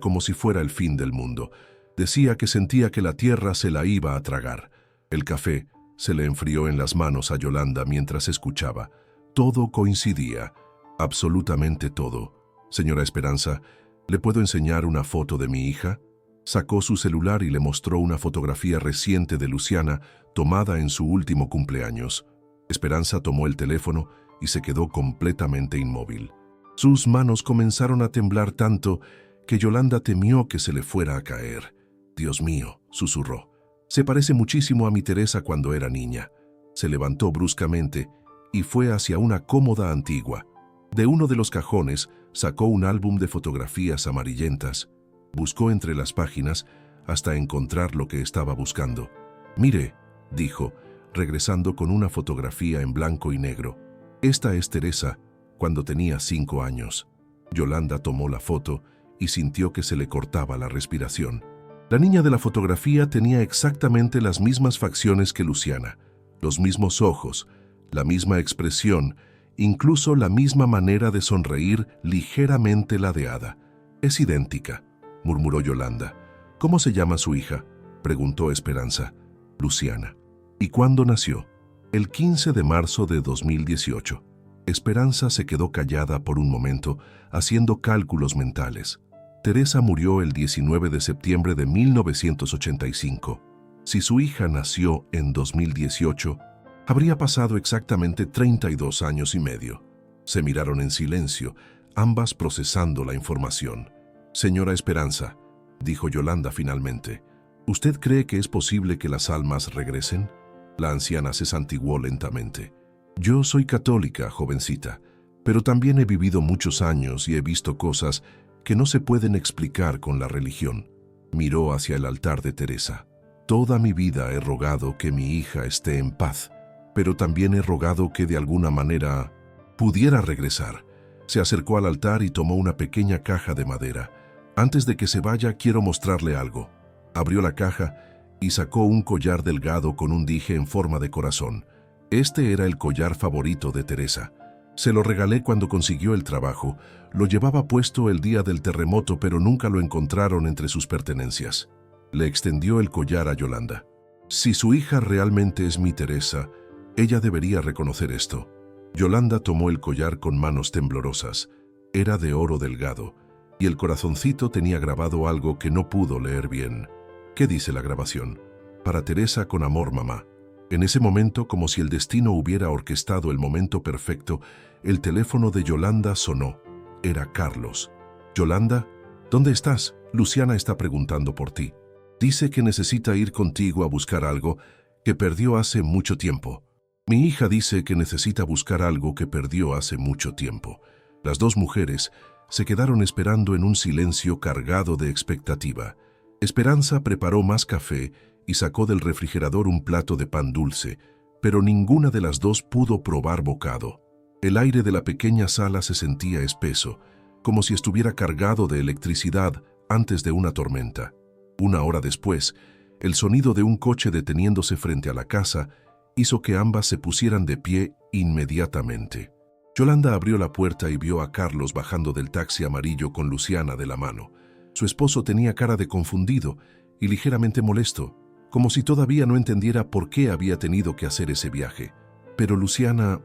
como si fuera el fin del mundo. Decía que sentía que la tierra se la iba a tragar. El café se le enfrió en las manos a Yolanda mientras escuchaba. Todo coincidía, absolutamente todo. Señora Esperanza, ¿le puedo enseñar una foto de mi hija? Sacó su celular y le mostró una fotografía reciente de Luciana tomada en su último cumpleaños. Esperanza tomó el teléfono y se quedó completamente inmóvil. Sus manos comenzaron a temblar tanto que Yolanda temió que se le fuera a caer. «Dios mío», susurró, «se parece muchísimo a mi Teresa cuando era niña». Se levantó bruscamente y fue hacia una cómoda antigua. De uno de los cajones sacó un álbum de fotografías amarillentas. Buscó entre las páginas hasta encontrar lo que estaba buscando. «Mire», dijo, regresando con una fotografía en blanco y negro. «Esta es Teresa, cuando tenía 5 años». Yolanda tomó la foto y sintió que se le cortaba la respiración. La niña de la fotografía tenía exactamente las mismas facciones que Luciana, los mismos ojos, la misma expresión, incluso la misma manera de sonreír ligeramente ladeada. «Es idéntica», murmuró Yolanda. «¿Cómo se llama su hija?», preguntó Esperanza. «Luciana». «¿Y cuándo nació?». «El 15 de marzo de 2018». Esperanza se quedó callada por un momento, haciendo cálculos mentales. Teresa murió el 19 de septiembre de 1985. Si su hija nació en 2018, habría pasado exactamente 32 años y medio. Se miraron en silencio, ambas procesando la información. «Señora Esperanza», dijo Yolanda finalmente, «¿usted cree que es posible que las almas regresen?». La anciana se santiguó lentamente. «Yo soy católica, jovencita, pero también he vivido muchos años y he visto cosas que no se pueden explicar con la religión». Miró hacia el altar de Teresa. «Toda mi vida he rogado que mi hija esté en paz, pero también he rogado que de alguna manera pudiera regresar». Se acercó al altar y tomó una pequeña caja de madera. «Antes de que se vaya, quiero mostrarle algo». Abrió la caja y sacó un collar delgado con un dije en forma de corazón. Este era el collar favorito de Teresa. «Se lo regalé cuando consiguió el trabajo. Lo llevaba puesto el día del terremoto, pero nunca lo encontraron entre sus pertenencias». Le extendió el collar a Yolanda. «Si su hija realmente es mi Teresa, ella debería reconocer esto». Yolanda tomó el collar con manos temblorosas. Era de oro delgado, y el corazoncito tenía grabado algo que no pudo leer bien. ¿Qué dice la grabación? «Para Teresa con amor, mamá». En ese momento, como si el destino hubiera orquestado el momento perfecto, el teléfono de Yolanda sonó. Era Carlos. «Yolanda, ¿dónde estás? Luciana está preguntando por ti. Dice que necesita ir contigo a buscar algo que perdió hace mucho tiempo». «Mi hija dice que necesita buscar algo que perdió hace mucho tiempo». Las dos mujeres se quedaron esperando en un silencio cargado de expectativa. Esperanza preparó más café y sacó del refrigerador un plato de pan dulce, pero ninguna de las dos pudo probar bocado. El aire de la pequeña sala se sentía espeso, como si estuviera cargado de electricidad antes de una tormenta. 1 hora después, el sonido de un coche deteniéndose frente a la casa hizo que ambas se pusieran de pie inmediatamente. Yolanda abrió la puerta y vio a Carlos bajando del taxi amarillo con Luciana de la mano. Su esposo tenía cara de confundido y ligeramente molesto, como si todavía no entendiera por qué había tenido que hacer ese viaje. Pero Luciana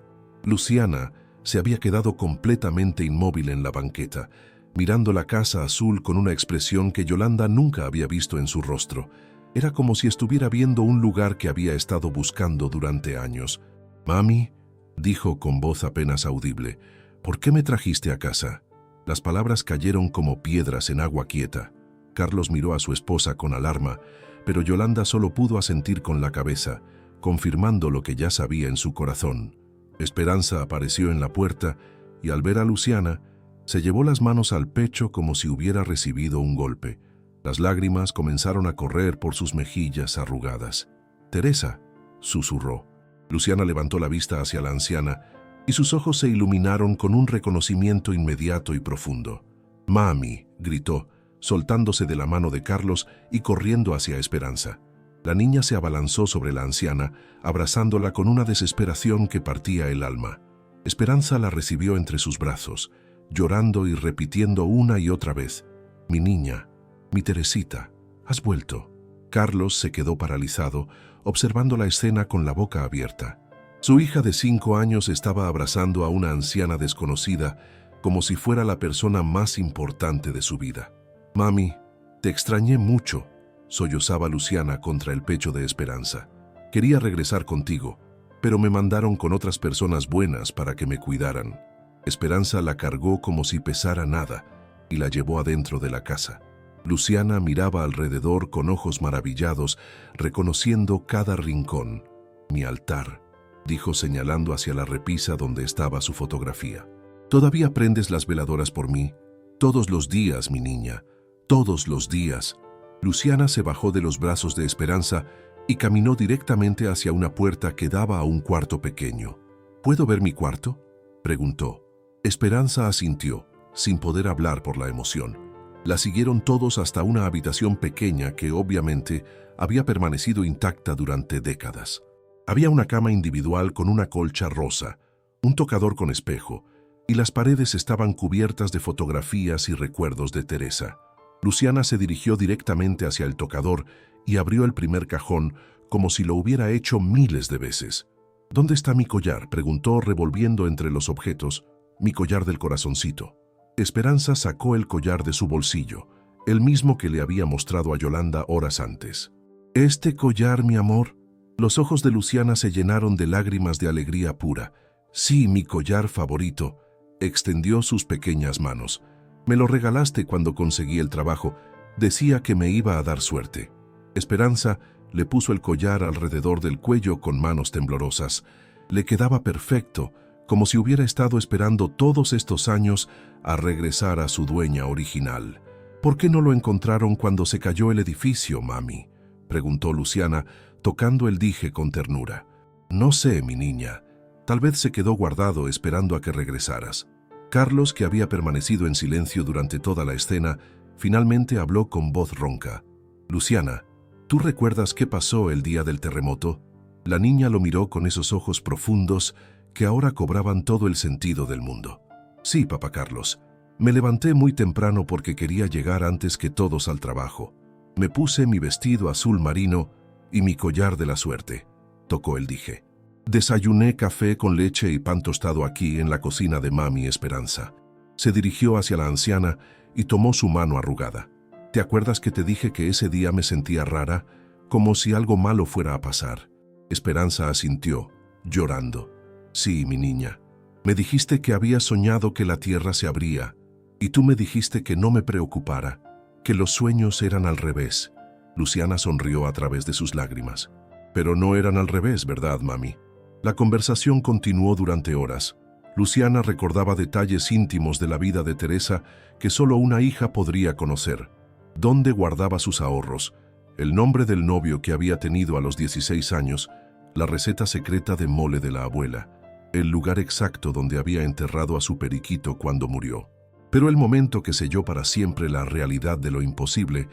se había quedado completamente inmóvil en la banqueta, mirando la casa azul con una expresión que Yolanda nunca había visto en su rostro. Era como si estuviera viendo un lugar que había estado buscando durante años. «Mami», dijo con voz apenas audible, «¿por qué me trajiste a casa?». Las palabras cayeron como piedras en agua quieta. Carlos miró a su esposa con alarma, pero Yolanda solo pudo asentir con la cabeza, confirmando lo que ya sabía en su corazón. Esperanza apareció en la puerta y al ver a Luciana, se llevó las manos al pecho como si hubiera recibido un golpe. Las lágrimas comenzaron a correr por sus mejillas arrugadas. «Teresa», susurró. Luciana levantó la vista hacia la anciana y sus ojos se iluminaron con un reconocimiento inmediato y profundo. «Mami», gritó, soltándose de la mano de Carlos y corriendo hacia Esperanza. La niña se abalanzó sobre la anciana, abrazándola con una desesperación que partía el alma. Esperanza la recibió entre sus brazos, llorando y repitiendo una y otra vez: «Mi niña, mi Teresita, has vuelto». Carlos se quedó paralizado, observando la escena con la boca abierta. Su hija de 5 años estaba abrazando a una anciana desconocida como si fuera la persona más importante de su vida. «Mami, te extrañé mucho», sollozaba Luciana contra el pecho de Esperanza. «Quería regresar contigo, pero me mandaron con otras personas buenas para que me cuidaran». Esperanza la cargó como si pesara nada y la llevó adentro de la casa. Luciana miraba alrededor con ojos maravillados, reconociendo cada rincón. «Mi altar», dijo señalando hacia la repisa donde estaba su fotografía. «Todavía prendes las veladoras por mí. Todos los días, mi niña, todos los días». Luciana se bajó de los brazos de Esperanza y caminó directamente hacia una puerta que daba a un cuarto pequeño. «¿Puedo ver mi cuarto?», preguntó. Esperanza asintió, sin poder hablar por la emoción. La siguieron todos hasta una habitación pequeña que obviamente había permanecido intacta durante décadas. Había una cama individual con una colcha rosa, un tocador con espejo, y las paredes estaban cubiertas de fotografías y recuerdos de Teresa. Luciana se dirigió directamente hacia el tocador y abrió el primer cajón como si lo hubiera hecho miles de veces. «¿Dónde está mi collar?», preguntó revolviendo entre los objetos. «Mi collar del corazoncito». Esperanza sacó el collar de su bolsillo, el mismo que le había mostrado a Yolanda horas antes. «¿Este collar, mi amor?». Los ojos de Luciana se llenaron de lágrimas de alegría pura. «Sí, mi collar favorito». Extendió sus pequeñas manos. «Me lo regalaste cuando conseguí el trabajo. Decía que me iba a dar suerte». Esperanza le puso el collar alrededor del cuello con manos temblorosas. Le quedaba perfecto, como si hubiera estado esperando todos estos años a regresar a su dueña original. «¿Por qué no lo encontraron cuando se cayó el edificio, mami?», preguntó Luciana, tocando el dije con ternura. «No sé, mi niña. Tal vez se quedó guardado esperando a que regresaras». Carlos, que había permanecido en silencio durante toda la escena, finalmente habló con voz ronca. «Luciana, ¿tú recuerdas qué pasó el día del terremoto?». La niña lo miró con esos ojos profundos que ahora cobraban todo el sentido del mundo. «Sí, papá Carlos. Me levanté muy temprano porque quería llegar antes que todos al trabajo. Me puse mi vestido azul marino y mi collar de la suerte», tocó el dije. «Desayuné café con leche y pan tostado aquí en la cocina de mami Esperanza». Se dirigió hacia la anciana y tomó su mano arrugada. «¿Te acuerdas que te dije que ese día me sentía rara, como si algo malo fuera a pasar?». Esperanza asintió, llorando. «Sí, mi niña. Me dijiste que había soñado que la tierra se abría, y tú me dijiste que no me preocupara, que los sueños eran al revés». Luciana sonrió a través de sus lágrimas. «Pero no eran al revés, ¿verdad, mami?». La conversación continuó durante horas. Luciana recordaba detalles íntimos de la vida de Teresa que solo una hija podría conocer. Dónde guardaba sus ahorros, el nombre del novio que había tenido a los 16 años, la receta secreta de mole de la abuela, el lugar exacto donde había enterrado a su periquito cuando murió. Pero el momento que selló para siempre la realidad de lo imposible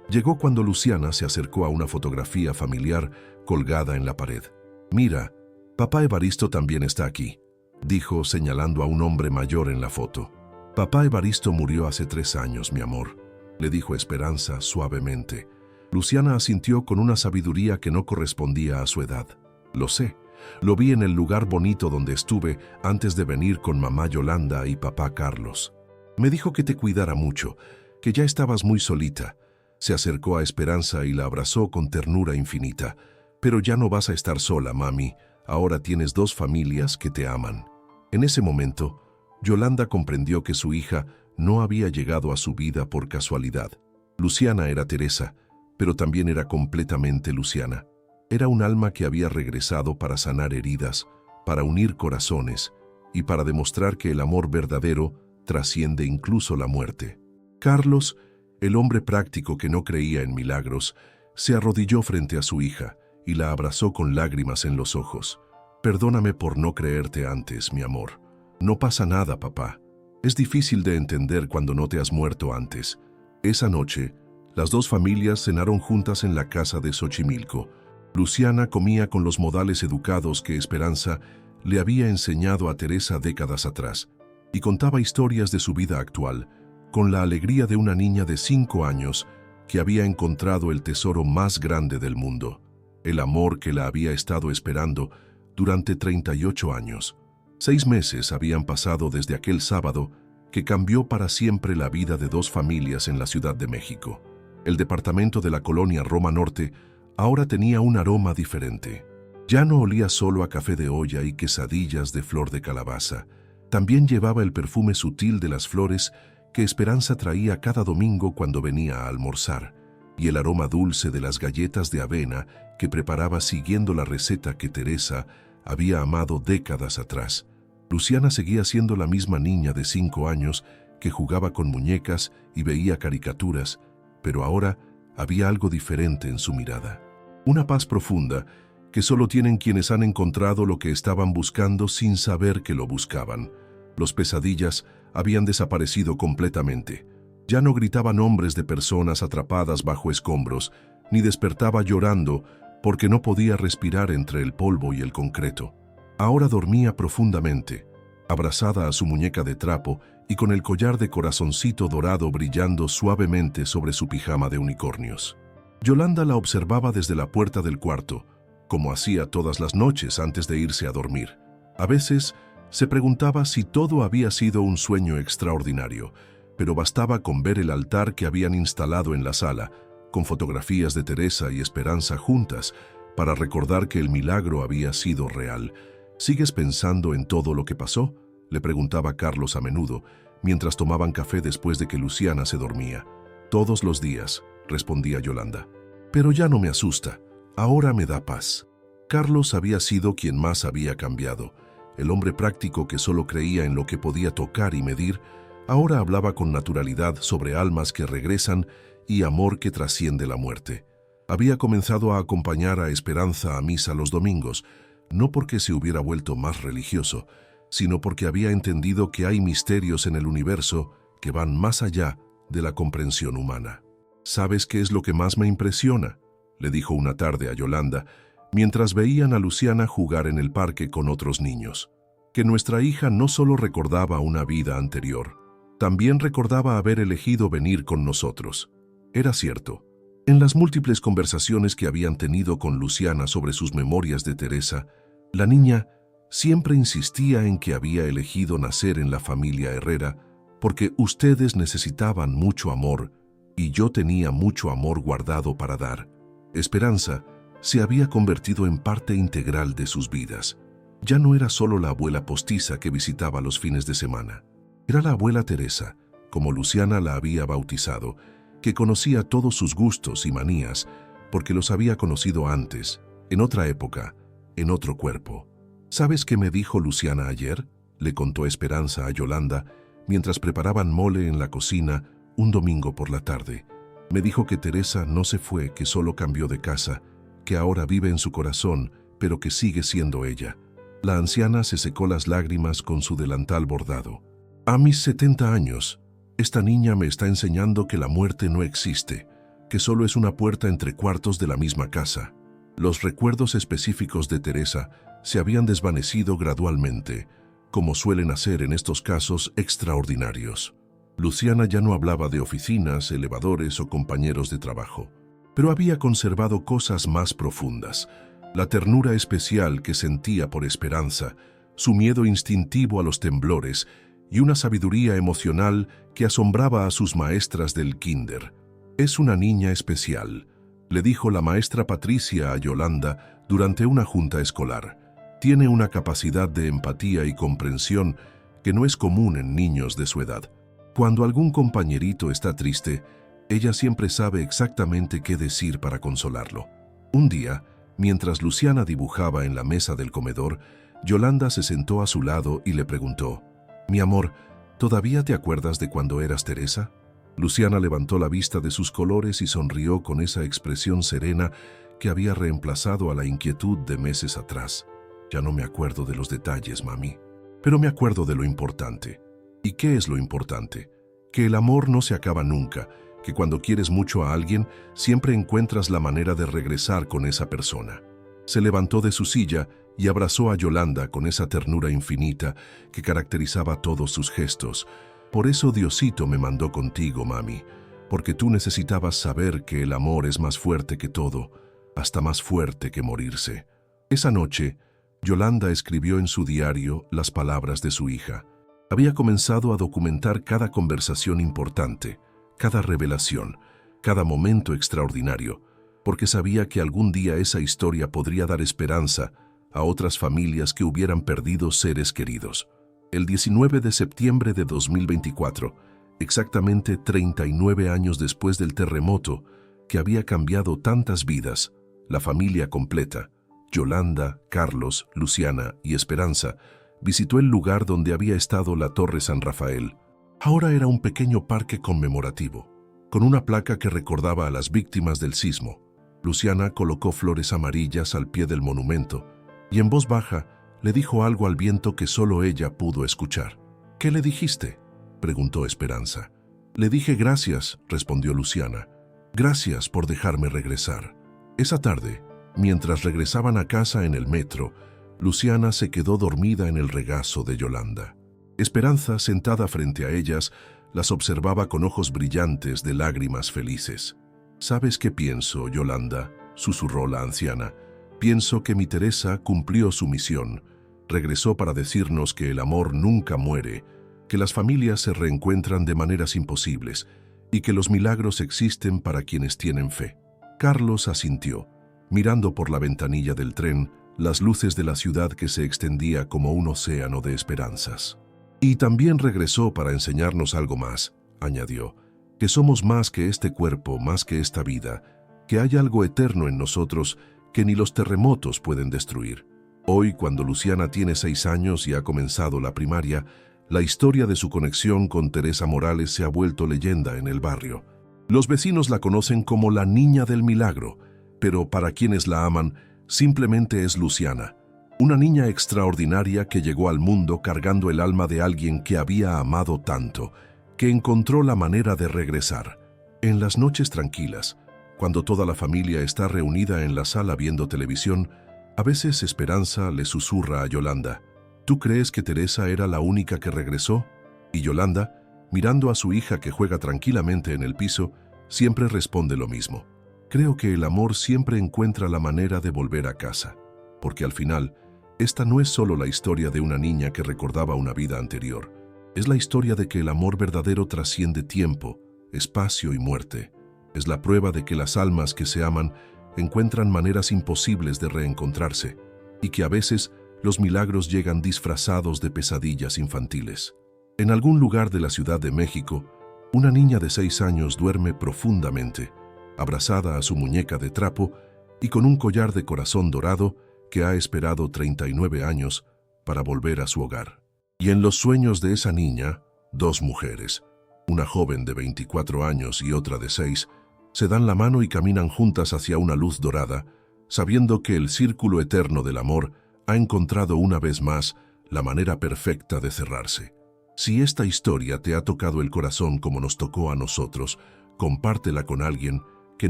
llegó cuando Luciana se acercó a una fotografía familiar colgada en la pared. «Mira, papá Evaristo también está aquí», dijo señalando a un hombre mayor en la foto. «Papá Evaristo murió hace 3 años, mi amor», le dijo Esperanza suavemente. Luciana asintió con una sabiduría que no correspondía a su edad. «Lo sé, lo vi en el lugar bonito donde estuve antes de venir con mamá Yolanda y papá Carlos. Me dijo que te cuidara mucho, que ya estabas muy solita». Se acercó a Esperanza y la abrazó con ternura infinita. «Pero ya no vas a estar sola, mami. Ahora tienes 2 familias que te aman». En ese momento, Yolanda comprendió que su hija no había llegado a su vida por casualidad. Luciana era Teresa, pero también era completamente Luciana. Era un alma que había regresado para sanar heridas, para unir corazones y para demostrar que el amor verdadero trasciende incluso la muerte. Carlos, el hombre práctico que no creía en milagros, se arrodilló frente a su hija y la abrazó con lágrimas en los ojos. «Perdóname por no creerte antes, mi amor. No pasa nada, papá. Es difícil de entender cuando no te has muerto antes». Esa noche, las dos familias cenaron juntas en la casa de Xochimilco. Luciana comía con los modales educados que Esperanza le había enseñado a Teresa décadas atrás y contaba historias de su vida actual, con la alegría de una niña de 5 años que había encontrado el tesoro más grande del mundo, el amor que la había estado esperando durante 38 años. 6 meses habían pasado desde aquel sábado que cambió para siempre la vida de dos familias en la Ciudad de México. El departamento de la colonia Roma Norte ahora tenía un aroma diferente. Ya no olía solo a café de olla y quesadillas de flor de calabaza. También llevaba el perfume sutil de las flores que Esperanza traía cada domingo cuando venía a almorzar, y el aroma dulce de las galletas de avena que preparaba siguiendo la receta que Teresa había amado décadas atrás. Luciana seguía siendo la misma niña de 5 años que jugaba con muñecas y veía caricaturas, pero ahora había algo diferente en su mirada. Una paz profunda que solo tienen quienes han encontrado lo que estaban buscando sin saber que lo buscaban. Los pesadillas habían desaparecido completamente. Ya no gritaba nombres de personas atrapadas bajo escombros, ni despertaba llorando porque no podía respirar entre el polvo y el concreto. Ahora dormía profundamente, abrazada a su muñeca de trapo y con el collar de corazoncito dorado brillando suavemente sobre su pijama de unicornios. Yolanda la observaba desde la puerta del cuarto, como hacía todas las noches antes de irse a dormir. A veces se preguntaba si todo había sido un sueño extraordinario, pero bastaba con ver el altar que habían instalado en la sala, con fotografías de Teresa y Esperanza juntas, para recordar que el milagro había sido real. ¿Sigues pensando en todo lo que pasó?, le preguntaba Carlos a menudo, mientras tomaban café después de que Luciana se dormía. «Todos los días», respondía Yolanda. «Pero ya no me asusta. Ahora me da paz». Carlos había sido quien más había cambiado. El hombre práctico que solo creía en lo que podía tocar y medir, ahora hablaba con naturalidad sobre almas que regresan y amor que trasciende la muerte. Había comenzado a acompañar a Esperanza a misa los domingos, no porque se hubiera vuelto más religioso, sino porque había entendido que hay misterios en el universo que van más allá de la comprensión humana. «¿Sabes qué es lo que más me impresiona?», le dijo una tarde a Yolanda, mientras veían a Luciana jugar en el parque con otros niños. Que nuestra hija no solo recordaba una vida anterior, también recordaba haber elegido venir con nosotros. Era cierto. En las múltiples conversaciones que habían tenido con Luciana sobre sus memorias de Teresa, la niña siempre insistía en que había elegido nacer en la familia Herrera porque ustedes necesitaban mucho amor y yo tenía mucho amor guardado para dar. Esperanza se había convertido en parte integral de sus vidas. Ya no era solo la abuela postiza que visitaba los fines de semana. Era la abuela Teresa, como Luciana la había bautizado, que conocía todos sus gustos y manías porque los había conocido antes, en otra época, en otro cuerpo. «¿Sabes qué me dijo Luciana ayer?», le contó Esperanza a Yolanda mientras preparaban mole en la cocina un domingo por la tarde. «Me dijo que Teresa no se fue, que solo cambió de casa, que ahora vive en su corazón, pero que sigue siendo ella». La anciana se secó las lágrimas con su delantal bordado. «A mis 70 años, esta niña me está enseñando que la muerte no existe, que solo es una puerta entre cuartos de la misma casa». Los recuerdos específicos de Teresa se habían desvanecido gradualmente, como suelen hacer en estos casos extraordinarios. Luciana ya no hablaba de oficinas, elevadores o compañeros de trabajo, pero había conservado cosas más profundas: la ternura especial que sentía por Esperanza, su miedo instintivo a los temblores y una sabiduría emocional que asombraba a sus maestras del kinder. «Es una niña especial», le dijo la maestra Patricia a Yolanda durante una junta escolar. «Tiene una capacidad de empatía y comprensión que no es común en niños de su edad». Cuando algún compañerito está triste, ella siempre sabe exactamente qué decir para consolarlo. Un día, mientras Luciana dibujaba en la mesa del comedor, Yolanda se sentó a su lado y le preguntó: «Mi amor, ¿todavía te acuerdas de cuando eras Teresa?». Luciana levantó la vista de sus colores y sonrió con esa expresión serena que había reemplazado a la inquietud de meses atrás. «Ya no me acuerdo de los detalles, mami, pero me acuerdo de lo importante». ¿Y qué es lo importante? Que el amor no se acaba nunca, que cuando quieres mucho a alguien, siempre encuentras la manera de regresar con esa persona. Se levantó de su silla y abrazó a Yolanda con esa ternura infinita que caracterizaba todos sus gestos. «Por eso Diosito me mandó contigo, mami, porque tú necesitabas saber que el amor es más fuerte que todo, hasta más fuerte que morirse». Esa noche, Yolanda escribió en su diario las palabras de su hija. Había comenzado a documentar cada conversación importante, cada revelación, cada momento extraordinario, porque sabía que algún día esa historia podría dar esperanza a otras familias que hubieran perdido seres queridos. El 19 de septiembre de 2024, exactamente 39 años después del terremoto que había cambiado tantas vidas, la familia completa, Yolanda, Carlos, Luciana y Esperanza, visitó el lugar donde había estado la Torre San Rafael. Ahora era un pequeño parque conmemorativo, con una placa que recordaba a las víctimas del sismo. Luciana colocó flores amarillas al pie del monumento y en voz baja le dijo algo al viento que solo ella pudo escuchar. «¿Qué le dijiste?», preguntó Esperanza. «Le dije gracias», respondió Luciana. «Gracias por dejarme regresar». Esa tarde, mientras regresaban a casa en el metro, Luciana se quedó dormida en el regazo de Yolanda. Esperanza, sentada frente a ellas, las observaba con ojos brillantes de lágrimas felices. «¿Sabes qué pienso, Yolanda?», susurró la anciana. «Pienso que mi Teresa cumplió su misión. Regresó para decirnos que el amor nunca muere, que las familias se reencuentran de maneras imposibles y que los milagros existen para quienes tienen fe». Carlos asintió, mirando por la ventanilla del tren las luces de la ciudad que se extendía como un océano de esperanzas. «Y también regresó para enseñarnos algo más», añadió, «que somos más que este cuerpo, más que esta vida, que hay algo eterno en nosotros que ni los terremotos pueden destruir». Hoy, cuando Luciana tiene 6 años y ha comenzado la primaria, la historia de su conexión con Teresa Morales se ha vuelto leyenda en el barrio. Los vecinos la conocen como la Niña del Milagro, pero para quienes la aman, simplemente es Luciana, una niña extraordinaria que llegó al mundo cargando el alma de alguien que había amado tanto, que encontró la manera de regresar. En las noches tranquilas, cuando toda la familia está reunida en la sala viendo televisión, a veces Esperanza le susurra a Yolanda: «¿Tú crees que Teresa era la única que regresó?». Y Yolanda, mirando a su hija que juega tranquilamente en el piso, siempre responde lo mismo: «Creo que el amor siempre encuentra la manera de volver a casa». Porque al final, esta no es solo la historia de una niña que recordaba una vida anterior. Es la historia de que el amor verdadero trasciende tiempo, espacio y muerte. Es la prueba de que las almas que se aman encuentran maneras imposibles de reencontrarse y que a veces los milagros llegan disfrazados de pesadillas infantiles. En algún lugar de la Ciudad de México, una niña de 6 años duerme profundamente, abrazada a su muñeca de trapo y con un collar de corazón dorado que ha esperado 39 años para volver a su hogar. Y en los sueños de esa niña, 2 mujeres, una joven de 24 años y otra de 6, se dan la mano y caminan juntas hacia una luz dorada, sabiendo que el círculo eterno del amor ha encontrado una vez más la manera perfecta de cerrarse. Si esta historia te ha tocado el corazón como nos tocó a nosotros, compártela con alguien que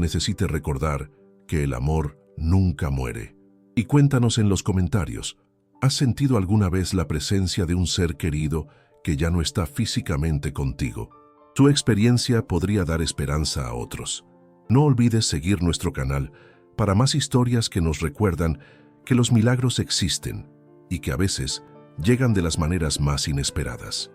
necesite recordar que el amor nunca muere. Y cuéntanos en los comentarios, ¿has sentido alguna vez la presencia de un ser querido que ya no está físicamente contigo? Tu experiencia podría dar esperanza a otros. No olvides seguir nuestro canal para más historias que nos recuerdan que los milagros existen y que a veces llegan de las maneras más inesperadas.